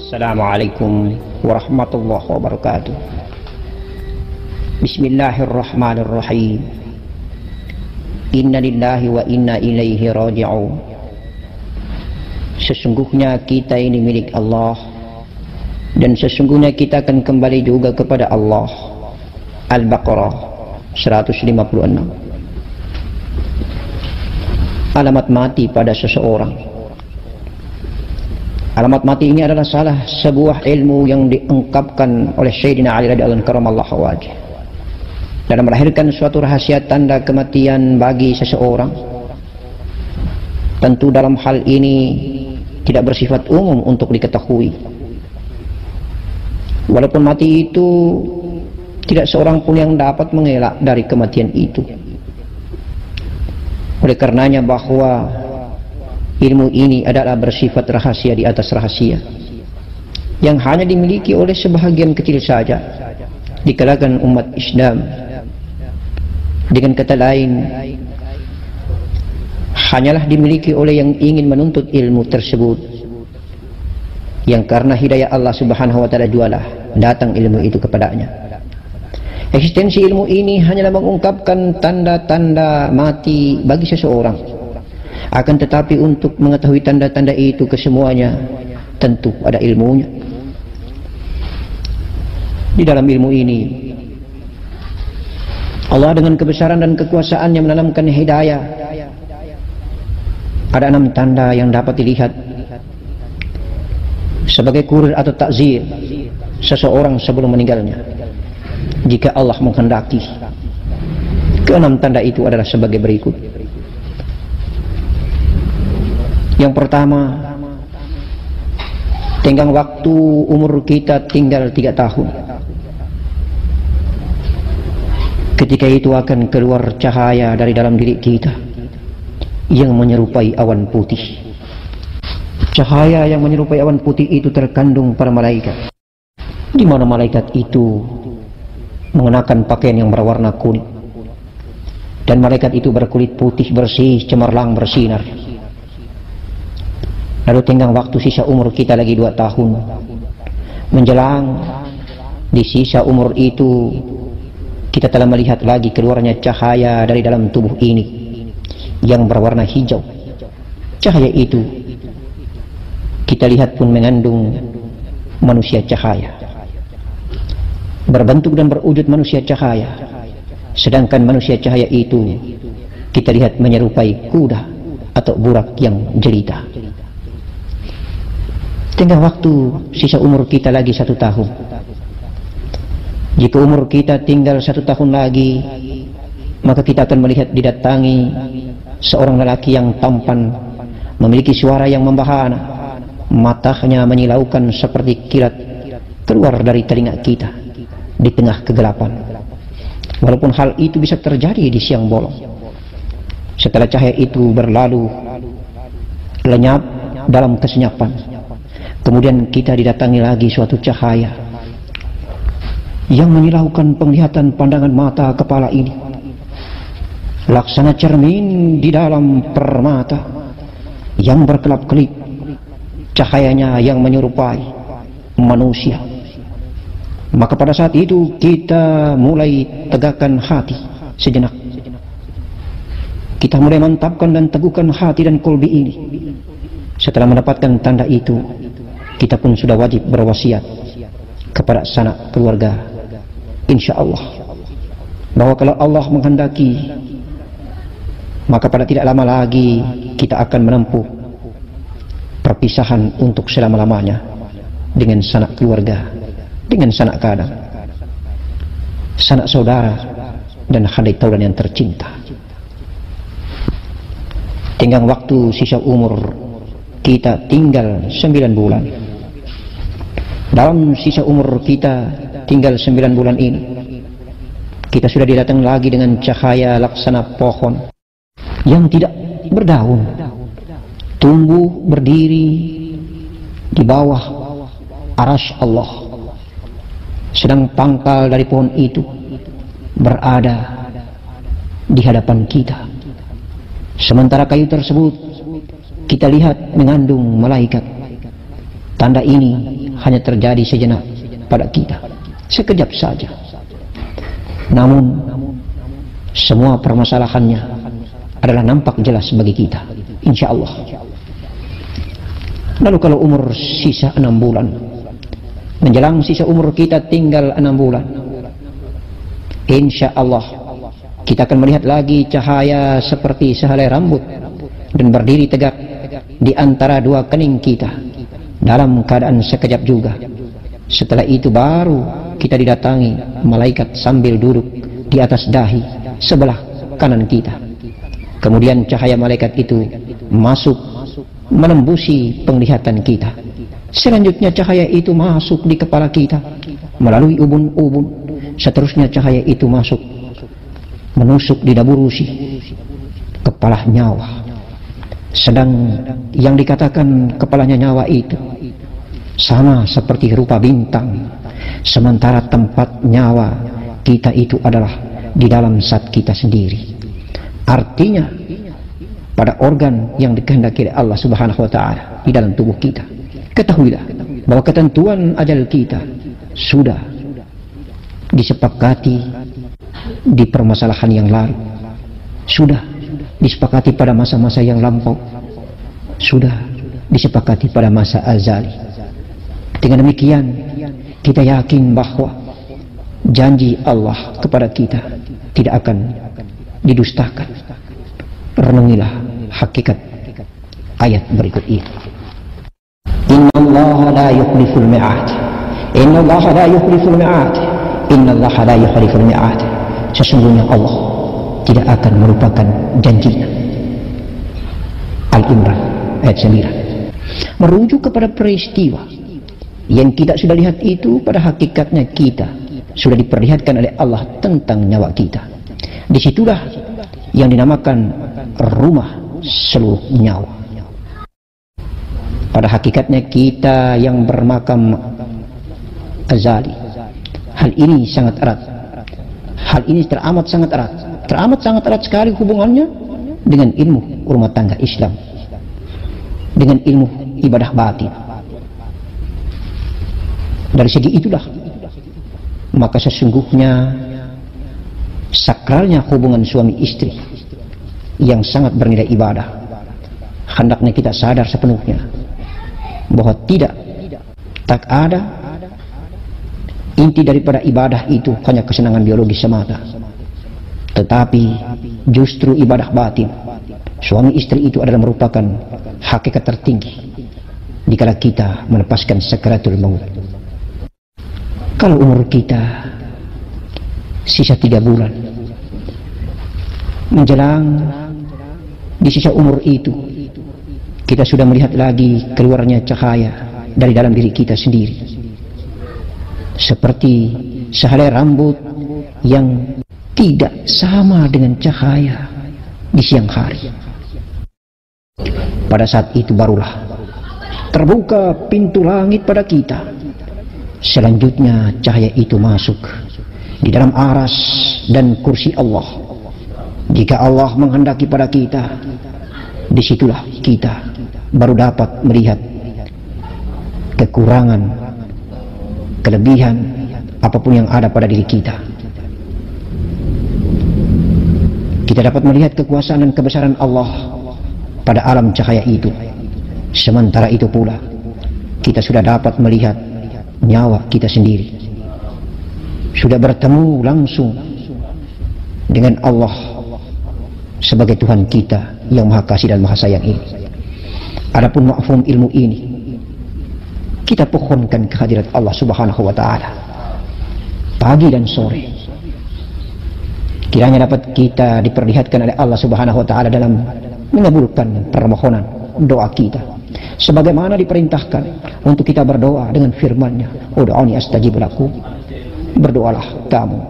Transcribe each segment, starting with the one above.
Assalamualaikum warahmatullahi wabarakatuh. Bismillahirrahmanirrahim. Inna lillahi wa inna ilaihi raji'un. Sesungguhnya kita ini milik Allah dan sesungguhnya kita akan kembali juga kepada Allah. Al-Baqarah 156. Alamat mati pada seseorang. Alamat mati ini adalah salah sebuah ilmu yang diungkapkan oleh Sayyidina Ali radhiyallahu anhu karamallahu wajh dalam melahirkan suatu rahasia tanda kematian bagi seseorang. Tentu dalam hal ini tidak bersifat umum untuk diketahui. Walaupun mati itu tidak seorang pun yang dapat mengelak dari kematian itu. Oleh karenanya bahwa ilmu ini adalah bersifat rahasia di atas rahasia yang hanya dimiliki oleh sebahagian kecil saja di kalangan umat Islam. Dengan kata lain, hanyalah dimiliki oleh yang ingin menuntut ilmu tersebut, yang karena hidayah Allah Subhanahu wa taala jualah datang ilmu itu kepadanya. Eksistensi ilmu ini hanyalah mengungkapkan tanda-tanda mati bagi seseorang. Akan tetapi untuk mengetahui tanda-tanda itu kesemuanya tentu ada ilmunya. Di dalam ilmu ini Allah dengan kebesaran dan kekuasaannya menanamkan hidayah. Ada 6 tanda yang dapat dilihat sebagai kurir atau takzir seseorang sebelum meninggalnya jika Allah menghendaki. Ke-6 tanda itu adalah sebagai berikut. Yang pertama, tenggang waktu umur kita tinggal 3 tahun. Ketika itu akan keluar cahaya dari dalam diri kita yang menyerupai awan putih. Cahaya yang menyerupai awan putih itu terkandung para malaikat, di mana malaikat itu mengenakan pakaian yang berwarna kuning, dan malaikat itu berkulit putih bersih, cemerlang, bersinar. Lalu tenggang waktu sisa umur kita lagi 2 tahun. Menjelang di sisa umur itu kita telah melihat lagi keluarnya cahaya dari dalam tubuh ini yang berwarna hijau. Cahaya itu kita lihat pun mengandung manusia cahaya, berbentuk dan berwujud manusia cahaya. Sedangkan manusia cahaya itu kita lihat menyerupai kuda atau burak yang jelita. Tenggang waktu sisa umur kita lagi 1 tahun. Jika umur kita tinggal 1 tahun lagi, maka kita akan melihat didatangi seorang lelaki yang tampan, memiliki suara yang membahana, matanya menyilaukan seperti kilat keluar dari telinga kita di tengah kegelapan. Walaupun hal itu bisa terjadi di siang bolong, setelah cahaya itu berlalu lenyap dalam kesenyapan, kemudian kita didatangi lagi suatu cahaya yang menyilaukan penglihatan pandangan mata kepala ini, laksana cermin di dalam permata yang berkelap-kelip, cahayanya yang menyerupai manusia. Maka pada saat itu kita mulai tegakkan hati sejenak. Kita mulai mantapkan dan teguhkan hati dan kolbi ini. Setelah mendapatkan tanda itu, kita pun sudah wajib berwasiat kepada sanak keluarga, insya Allah, bahwa kalau Allah menghendaki, maka pada tidak lama lagi kita akan menempuh perpisahan untuk selama-lamanya dengan sanak keluarga, dengan sanak kadang, sanak saudara, dan hadai taulan yang tercinta. Tenggang waktu sisa umur kita tinggal 9 bulan. Dalam sisa umur kita tinggal 9 bulan ini, kita sudah didatangi lagi dengan cahaya laksana pohon yang tidak berdaun, tumbuh berdiri di bawah arasy Allah, sedang pangkal dari pohon itu berada di hadapan kita. Sementara kayu tersebut kita lihat mengandung malaikat. Tanda ini hanya terjadi sejenak pada kita, sekejap saja. Namun semua permasalahannya adalah nampak jelas bagi kita, insya Allah. Lalu kalau umur sisa 6 bulan, menjelang sisa umur kita tinggal 6 bulan, insya Allah kita akan melihat lagi cahaya seperti sehelai rambut dan berdiri tegak di antara dua kening kita dalam keadaan sekejap juga. Setelah itu baru kita didatangi malaikat sambil duduk di atas dahi sebelah kanan kita. Kemudian cahaya malaikat itu masuk menembusi penglihatan kita. Selanjutnya cahaya itu masuk di kepala kita melalui ubun-ubun. Seterusnya cahaya itu masuk menusuk di daburusi kepala nyawa. Sedang yang dikatakan kepalanya nyawa itu sama seperti rupa bintang, sementara tempat nyawa kita itu adalah di dalam zat kita sendiri. Artinya pada organ yang dikehendaki oleh Allah Subhanahu wa taala di dalam tubuh kita. Ketahuilah bahwa ketentuan ajal kita sudah disepakati di permasalahan yang lalu, sudah disepakati pada masa-masa yang lampau, sudah disepakati pada masa azali. Dengan demikian kita yakin bahwa janji Allah kepada kita tidak akan didustakan. Renungilah hakikat ayat berikut ini. Innallaha la yukhliful mi'ad. Innallaha la yukhliful mi'ad. Innallaha la yukhliful mi'ad. Sesungguhnya Allah tidak akan melupakan janjinya. Al-Imran ayat 9. Merujuk kepada peristiwa yang kita sudah lihat itu, pada hakikatnya kita sudah diperlihatkan oleh Allah tentang nyawa kita. Disitulah yang dinamakan rumah seluruh nyawa. Pada hakikatnya kita yang bermakam azali. Hal ini sangat erat. Hal ini teramat sangat erat. Teramat sangat erat sekali hubungannya dengan ilmu rumah tangga Islam, dengan ilmu ibadah batin. Dari segi itulah maka sesungguhnya sakralnya hubungan suami istri yang sangat bernilai ibadah, hendaknya kita sadar sepenuhnya bahwa tak ada inti daripada ibadah itu hanya kesenangan biologis semata, tetapi justru ibadah batin. Suami istri itu adalah merupakan hakikat tertinggi dikala kita melepaskan sakaratul maut. Kalau umur kita sisa 3 bulan, menjelang di sisa umur itu kita sudah melihat lagi keluarnya cahaya dari dalam diri kita sendiri, seperti sehelai rambut yang tidak sama dengan cahaya di siang hari. Pada saat itu barulah terbuka pintu langit pada kita. Selanjutnya cahaya itu masuk di dalam aras dan kursi Allah. Jika Allah menghendaki pada kita, disitulah kita baru dapat melihat kekurangan, kelebihan apapun yang ada pada diri kita. Kita dapat melihat kekuasaan dan kebesaran Allah pada alam cahaya itu. Sementara itu pula kita sudah dapat melihat nyawa kita sendiri, sudah bertemu langsung dengan Allah sebagai Tuhan kita yang Maha Kasih dan Maha Sayang ini. Adapun mafhum ilmu ini kita pohonkan kehadirat Allah Subhanahu wa taala pagi dan sore. Kiranya dapat kita diperlihatkan oleh Allah Subhanahu wa taala dalam mengabulkan permohonan doa kita, sebagaimana diperintahkan untuk kita berdoa dengan firman-Nya, ud'uni astajib lakum. Berdoalah kamu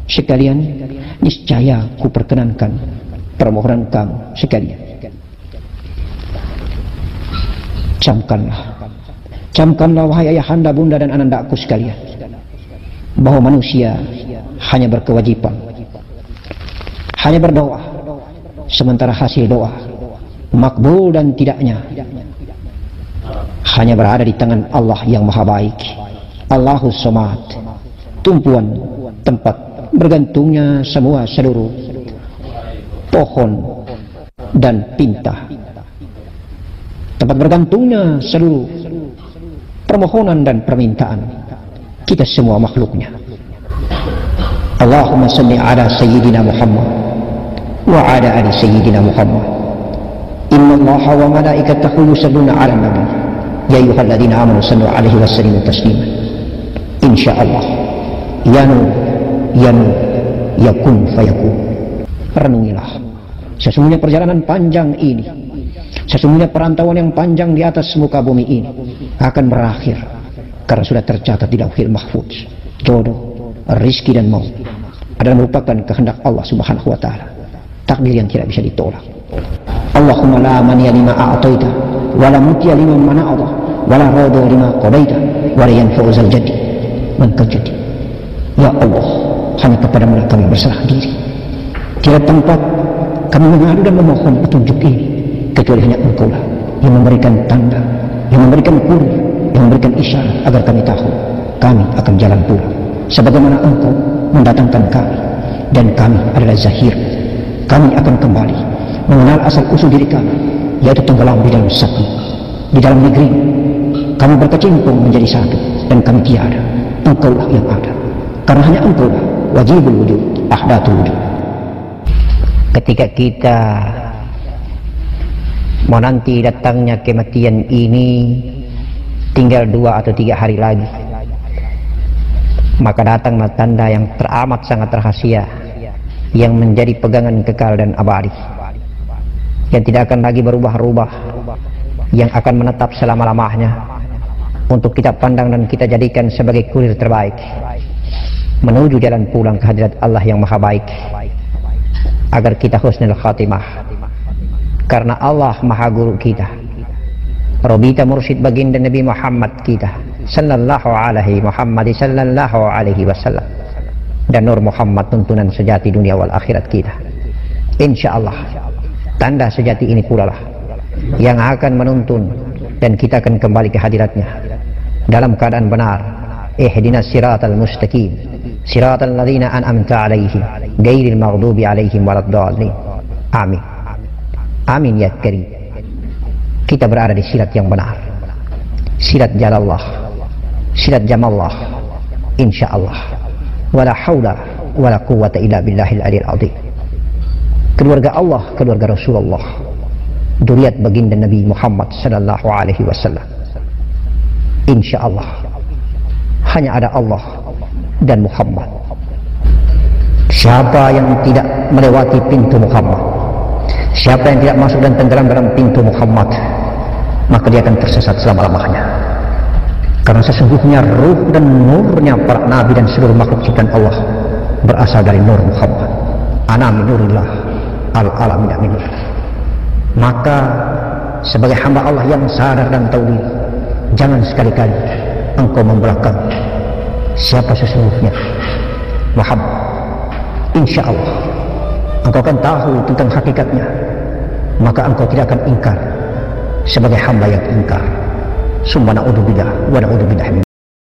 sekalian, niscaya ku perkenankan permohonan kamu sekalian. Camkanlah wahai ayahanda, bunda dan anandaku sekalian, bahwa manusia hanya berkewajiban, hanya berdoa, sementara hasil doa makbul dan tidaknya hanya berada di tangan Allah yang maha baik. Allahus Somad, tumpuan tempat bergantungnya seluruh pohon dan pinta, tempat bergantungnya seluruh permohonan dan permintaan kita semua makhluknya. Allahumma salli ala Sayyidina Muhammad wa ala ali Sayyidina Muhammad. Inna Allaha wa malaikatahu yusalluna ala nabi ya ayyuhalladzina amanu sallu alaihi wa sallimu taslima. Insyaallah ya nur yakun fayakun. Renungilah, sesungguhnya perjalanan panjang ini, sesungguhnya perantauan yang panjang di atas muka bumi ini akan berakhir karena sudah tercatat di Lauhil Mahfuz. Jodoh, rizki dan maut adalah merupakan kehendak Allah Subhanahu wa taala, takdir yang tidak bisa ditolak. Allahumma la mani'a lima a'taita wa la muti'a lima mana'ta wa la radha lima qadaita wa la yanfa'u zal jaddi man kajadi. Ya Allah, hanya kepadamu kami berserah diri. Tidak tempat kami mengadu dan memohon petunjuk ini kecuali hanya Engkau lah yang memberikan tanda, yang memberikan kurir, yang memberikan isyarat agar kami tahu kami akan jalan pulang sebagaimana Engkau mendatangkan kami, dan kami adalah zahir. Kami akan kembali mengenal asal usul diri kami, yaitu tenggelam di dalam satu, di dalam negeri kami berkecimpung menjadi satu, dan kami tiada. Engkau lah yang ada, karena hanya Engkau lah wajibul wujud, ahdatul wujud. Ketika kita menanti datangnya kematian ini tinggal 2 atau 3 hari lagi, maka datanglah tanda yang teramat sangat rahasia yang menjadi pegangan kekal dan abadi, yang tidak akan lagi berubah-ubah, yang akan menetap selama-lamanya untuk kita pandang dan kita jadikan sebagai kurir terbaik menuju jalan pulang ke hadirat Allah yang maha baik, agar kita husnul khatimah. Karena Allah maha guru kita, Robita mursyid baginda Nabi Muhammad kita sallallahu alaihi Muhammad sallallahu alaihi wasallam, dan Nur Muhammad tuntunan sejati dunia wal akhirat kita. Insyaallah tanda sejati ini pula lah yang akan menuntun dan kita akan kembali ke hadiratnya dalam keadaan benar. Ihdinas siratal mustaqim siratal ladzina an'amta alaihim ghairil maghdubi alaihim waladdallin. Amin. Amin ya karim. Kita berada di sirat yang benar, sirat jalallah, sirat jamallah, insyaallah. Wala haula wala quwwata illa billahil aliyil azim. Keluarga Allah, keluarga Rasulullah, dzurriat baginda Nabi Muhammad sallallahu alaihi wasallam. Insyaallah hanya ada Allah dan Muhammad. Siapa yang tidak melewati pintu Muhammad, siapa yang tidak masuk dan tenggelam dalam pintu Muhammad, maka dia akan tersesat selama-lamanya. Karena sesungguhnya ruh dan nurnya para nabi dan seluruh makhluk ciptaan Allah berasal dari nur Muhammad. Ana minurillah al-alamin aminur. Maka sebagai hamba Allah yang sadar dan tahu diri, jangan sekali-kali engkau membelakang siapa sesungguhnya Muhammad. Insya Allah engkau akan tahu tentang hakikatnya, maka engkau tidak akan ingkar sebagai hamba yang ingkar. Summa na'udzubillah wa na'udzubillah min